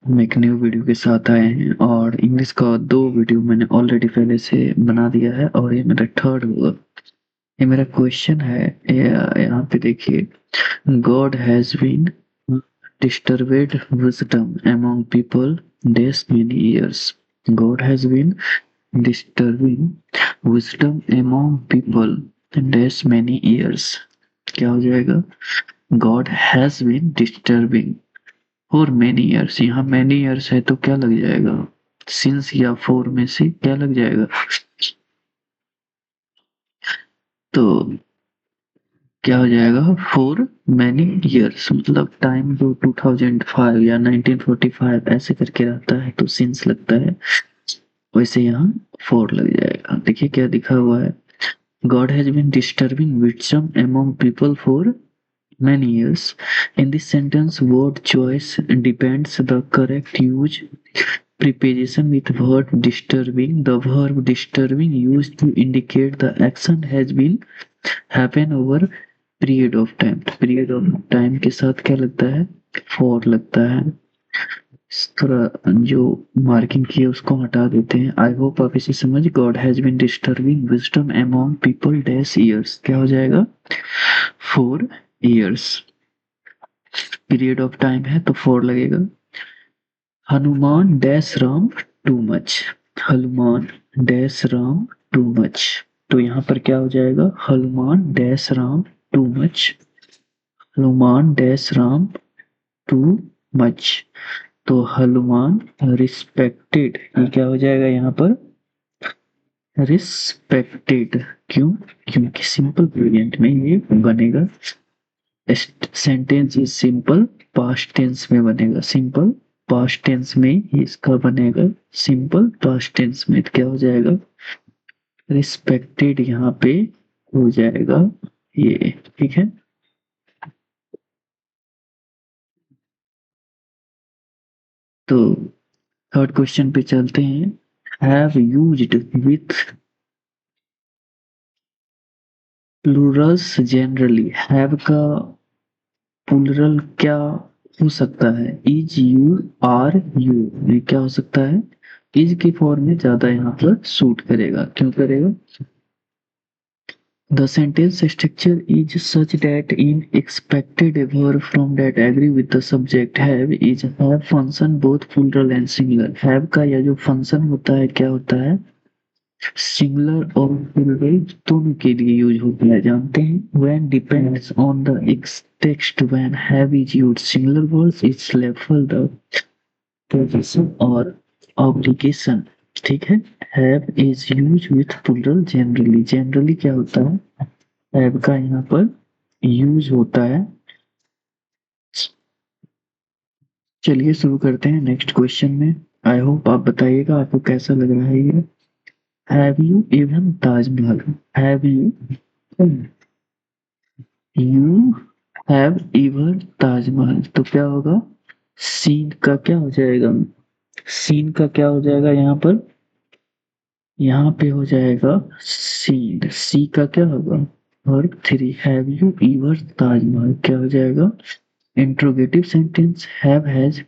हम एक new video के साथ आए हैं और इंग्लिश का 2 वीडियो मैंने ऑलरेडी पहले से बना दिया है और ये मेरा थर्ड होगा। ये मेरा क्वेश्चन है। यहाँ पे देखिए, God has been disturbed wisdom among people this many years. God has been disturbing wisdom among people this many years. क्या हो जाएगा? God has been disturbing for many years. यहाँ मेनी ईयर्स है तो क्या लग जाएगा? सिंस या फोर में से क्या लग जाएगा? तो क्या हो जाएगा? फॉर मेनी ईयर्स मतलब टाइम जो 2005 या 1945 ऐसे करके रहता है तो सिंस लगता है, वैसे यहाँ फोर लग जाएगा। देखिए क्या लिखा हुआ है, God has been disturbing wisdom among people for many years. In this sentence, word choice depends the correct use. Preposition with verb disturbing. The verb disturbing used to indicate the action has been happen over period of time. Period of time के साथ क्या लगता है? For लगता है। इस तरह जो मार्किंग की है उसको हटा देते हैं। आई होप आप इसे समझ। God has been disturbing wisdom among people dash years। क्या हो जाएगा? 4 years। पीरियड ऑफ टाइम है तो 4 लगेगा। Hanuman dash Ram too much. Hanuman dash Ram too much. तो यहाँ पर क्या हो जाएगा? Hanuman dash Ram too much. Hanuman dash Ram too much. तो हनुमान रिस्पेक्टेड, ये क्या हो जाएगा यहाँ पर? रिस्पेक्टेड। क्यों? क्योंकि सिंपल वेरिएंट में ये बनेगा। Sentence is simple past tense में बनेगा। सिंपल पास्ट टेंस में ही इसका बनेगा। सिंपल पास्ट टेंस में क्या हो जाएगा? रिस्पेक्टेड यहाँ पे हो जाएगा ये। ठीक है, तो थर्ड क्वेश्चन पे चलते हैं। Have used with plurals generally. Have का प्लूरल क्या हो सकता है? Is, you, are, you. ये क्या हो सकता है? इज की फॉर्म में ज्यादा यहाँ पर सूट करेगा। क्यों करेगा? The sentence structure is such that in expected a verb from that agree with the subject have is have function both plural and singular। have का यह जो function होता है क्या होता है? सिंगुलर और प्लूरल दोनों के लिए यूज होता है, जानते हैं। when depends on the text, when have is used singular words is level the position और obligation। ठीक है, have is used with plural generally। generally क्या होता है? have का यहाँ पर यूज होता है। चलिए शुरू करते हैं नेक्स्ट क्वेश्चन में। आई होप आप बताइएगा आपको कैसा लग रहा है ये। Have you even Taj Mahal. Have you have even Taj Mahal तो क्या होगा? सीन का क्या हो जाएगा? सीन का क्या हो जाएगा यहाँ पर? यहाँ पे हो जाएगा सीन। सी का क्या होगा? Verb 3। Have you even Taj Mahal क्या हो जाएगा? Interrogative sentence have has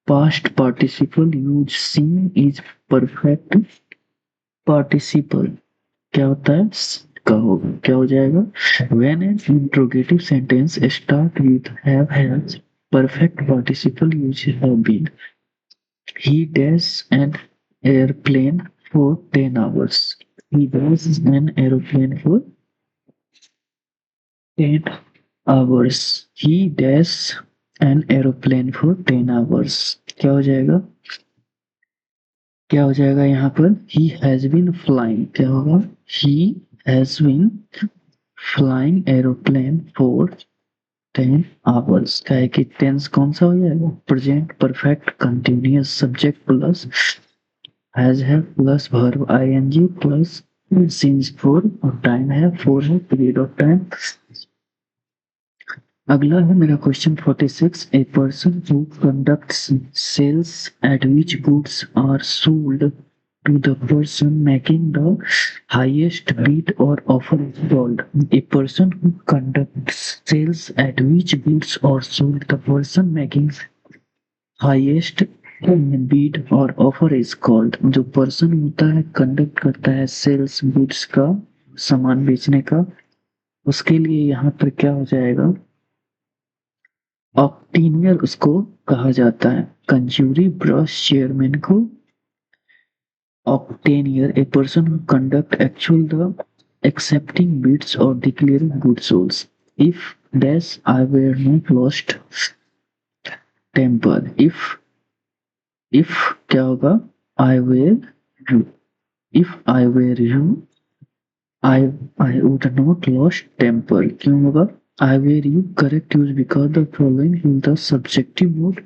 past participle use scene is perfect participle क्या होता है? का होगा। क्या हो जाएगा? When an interrogative sentence start with have has perfect participle use have been। He does an airplane for 10 hours। He does an airplane for 10 hours। He does an airplane for 10 hours। क्या हो जाएगा? क्या हो जाएगा यहाँ पर? ही has been flying क्या होगा? He has been flying aeroplane for 10 hours. क्या है कि टेंस कौन सा हो जाएगा? Present perfect continuous subject plus has है plus verb ING plus since for और टाइम है 4 है पीरियड ऑफ टाइम। अगला है मेरा question 46। A person who conducts sales at which goods are sold to the person making the highest bid or offer is called। A person who conducts sales at which goods are sold the person making highest Beed और offer is called, जो person होता है conduct करता है sales goods का, सामान बेचने का, उसके लिए यहाँ पर क्या हो जाएगा, ऑक्टिनियर उसको कहा जाता है। कंज्यूरी ब्रश चेयरमैन को octanier, a person who conduct actual the accepting bids or declaring good souls. If dash I were not lost temper, if क्या होगा, I were you, if I were you, I would not lost temper, क्यों होगा, I were you correct use because the following in the subjective mode.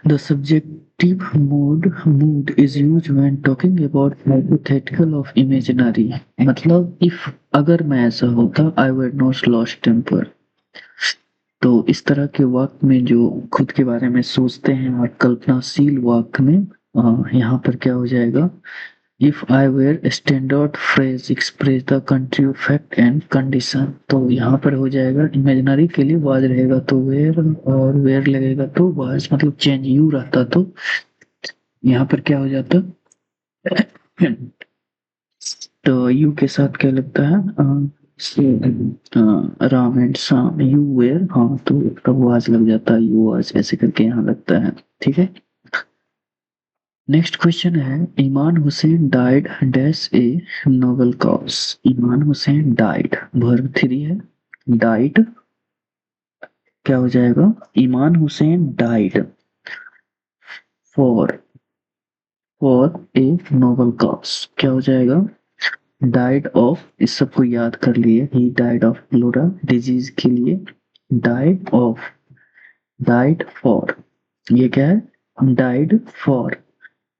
The subjective mood is used when talking about hypothetical of imaginary. मतलब if अगर मैं ऐसा होता I would not lost temper। तो इस तरह के वाक्य में जो खुद के बारे में सोचते हैं और कल्पनाशील वाक्य में यहाँ पर क्या हो जाएगा, if I were standard phrase express the country fact and condition, तो यहाँ पर हो जाएगा इमेजिनरी के लिए वाज रहेगा तो वेयर, और वेयर लगेगा तो वाज, मतलब चेंज यू रहता तो यहाँ पर क्या हो जाता, तो यू के साथ क्या लगता है, राम एंड शाम, यू वेयर, हाँ तो तब वाज लग जाता है, यू वाज ऐसे करके यहाँ लगता है। ठीक है, नेक्स्ट क्वेश्चन है, Iman Hussain died dash a noble cause. Iman Hussain died verb 3 है, डाइड क्या हो जाएगा, Iman Hussain died for a noble cause, क्या हो जाएगा, डाइड ऑफ, इस सबको याद कर लिए, he died of flora disease के लिए, डाइड ऑफ, डाइड फॉर, ये क्या है, died for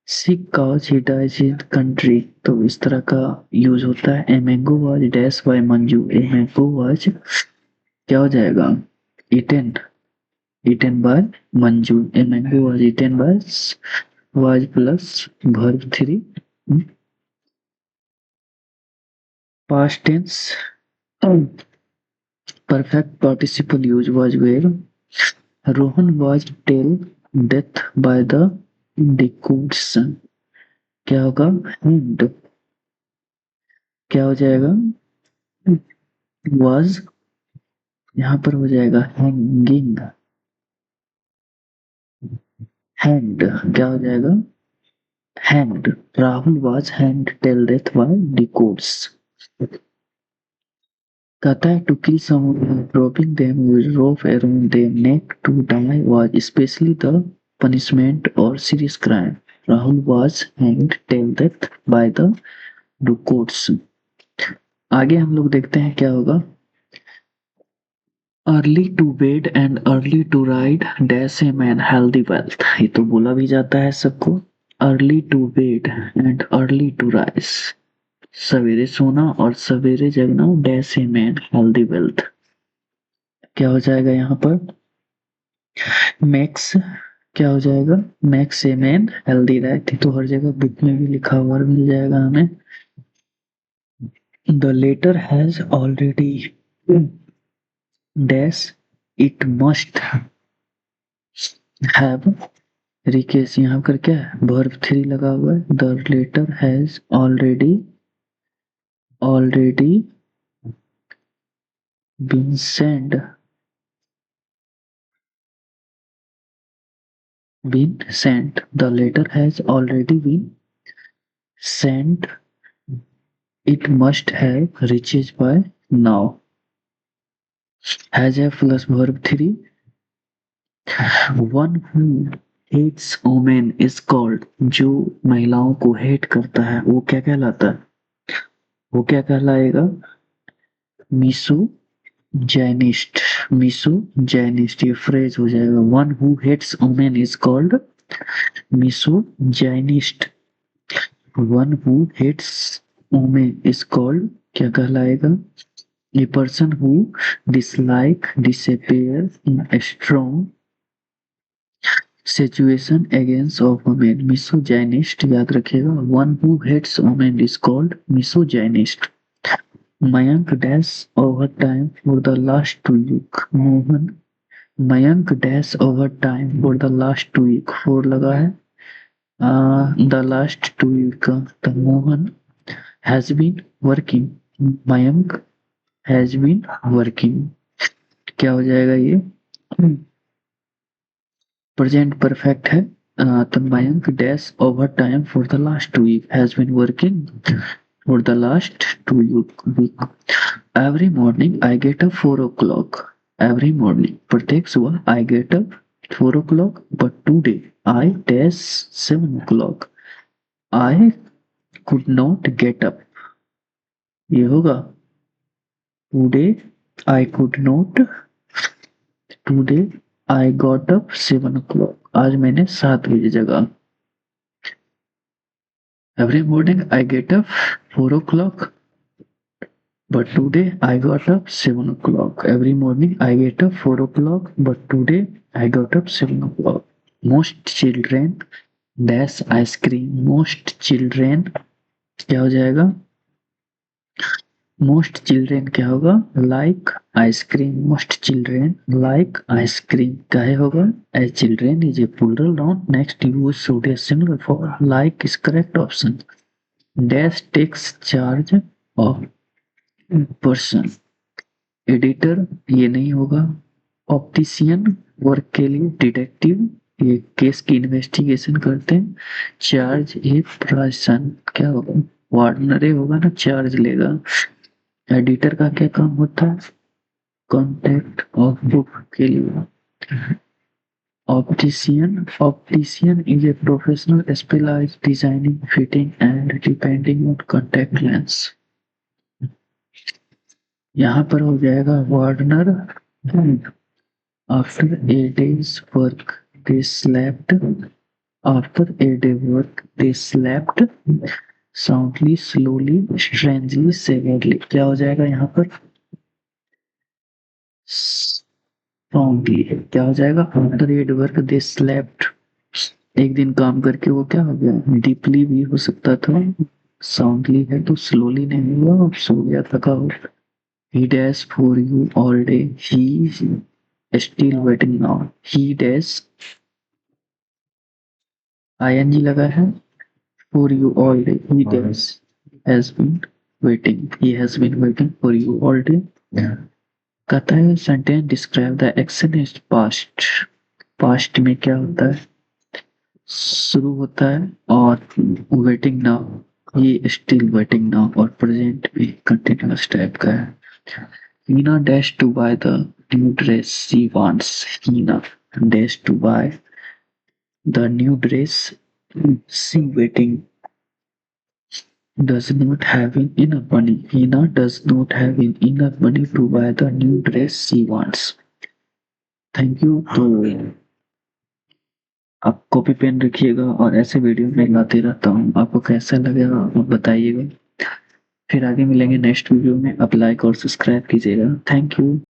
sick cause he dies in country, तो इस तरह का यूज होता है। A mango was dash by Manju, a mango was क्या हो जाएगा, eaten, eaten by Manju, a mango was eaten by, was plus verb 3, past tense perfect participle use was where Rohan was till death by the decod's, क्या होगा, and क्या हो जाएगा, was यहाँ पर हो जाएगा hanging, hanged क्या हो जाएगा, hanged, Rahul was hanged till death by decod's। कहता है to kill someone dropping them with rope around their neck to die was especially the punishment or serious crime. Rahul was hanged till death by the courts। आगे हम लोग देखते हैं क्या होगा, early to bed and early to ride dash a man healthy wealth, ये तो बोला भी जाता है सबको, early to bed and early to rise, सवेरे सोना और सवेरे जगना, dash a man healthy wealth, क्या हो जाएगा यहाँ पर, मैक्स क्या हो जाएगा, मैक्स ए मैन हेल्दी रहती, तो हर जगह बुक में भी लिखा हुआ मिल जाएगा हमें। The letter has already dash it must have, Rikesh यहाँ पर क्या है, वर्ब 3 लगा हुआ है, the letter has already been send, the letter has already been sent, it must have reached by now, has a plus verb 3, one who hates women is called, जो महिलाओं को हेट करता है वो क्या कहलाता है, वो क्या कहलाएगा, मिसोजाइनिस्ट, मिसोजाइनिस्ट, ये फ्रेज हो जाएगा, one who hates women is called misogynist, one who hates women is called क्या कहलाएगा, a person who dislike disappear in a strong situation against of women, misogynist याद रखिएगा, one who hates women is called misogynist। Mayank dash over time for the last 2 weeks, Mohan Mayank dash over time for the last 2 week, 4 लगा है। The last 2 week the Mohan has been working, Mayank has been working, क्या हो जाएगा ये? Present perfect है। तो Mayank dash over time for the last 2 week has been working for the last 2 week. Every morning I get up 4 o'clock, every morning प्रत्येक सुबह I get up 4 o'clock, but today I dash 7 o'clock, I could not get up, ये होगा today I could not, today I got up 7 o'clock, आज मैंने 7 बजे जगा। Every morning I get up 4 o'clock, but today I got up 7 o'clock. Every morning I get up 4 o'clock, but today I got up 7 o'clock. Most children dash ice cream. Most children क्या हो जाएगा? Most children क्या होगा? Like ice cream. Most children like ice cream. क्या होगा? As children is a plural noun. Next use should be a singular form. Like is correct option. Dash takes charge of person. Editor ये नहीं होगा। Optician work के लिए, detective ये case की investigation करते हैं। चार्ज ये पर्सन क्या होगा? वार्डनर होगा ना, चार्ज लेगा। एडिटर का क्या काम होता है? कॉन्टेक्ट ऑफ बुक के लिए। Optician is a professional specialized designing, fitting and depending on contact lens. यहाँ पर हो जाएगा वार्डनर। After a days work they slept, after a day work they slept soundly, slowly, strangely, severely, क्या हो जाएगा यहाँ पर? साउंडली क्या हो जाएगा? After a day work they slept, एक दिन काम करके वो क्या हो गया? डीपली भी हो सकता था। साउंडली है तो स्लोली नहीं हुआ, सो गया, थका हो। He dash for you all day. He is still waiting now. He dash ing लगा है for you all day. He dash has been waiting. He has been waiting for you all day. कहता है sentence describe the action is past. Past में क्या होता है? शुरू होता है और waiting now. He is still waiting now, और present भी continuous टाइप का है। Hina dashed to buy the new dress she wants. Hina dashed to buy the new dress she waiting does not have enough money. Hina does not have enough money to buy the new dress she wants. Thank you। तो आप copy pen रखिएगा और ऐसे video में लाते रहता हूँ। आपको कैसा लगेगा आप बताइएगा। फिर आगे मिलेंगे नेक्स्ट वीडियो में। आप लाइक और सब्सक्राइब कीजिएगा। Thank you.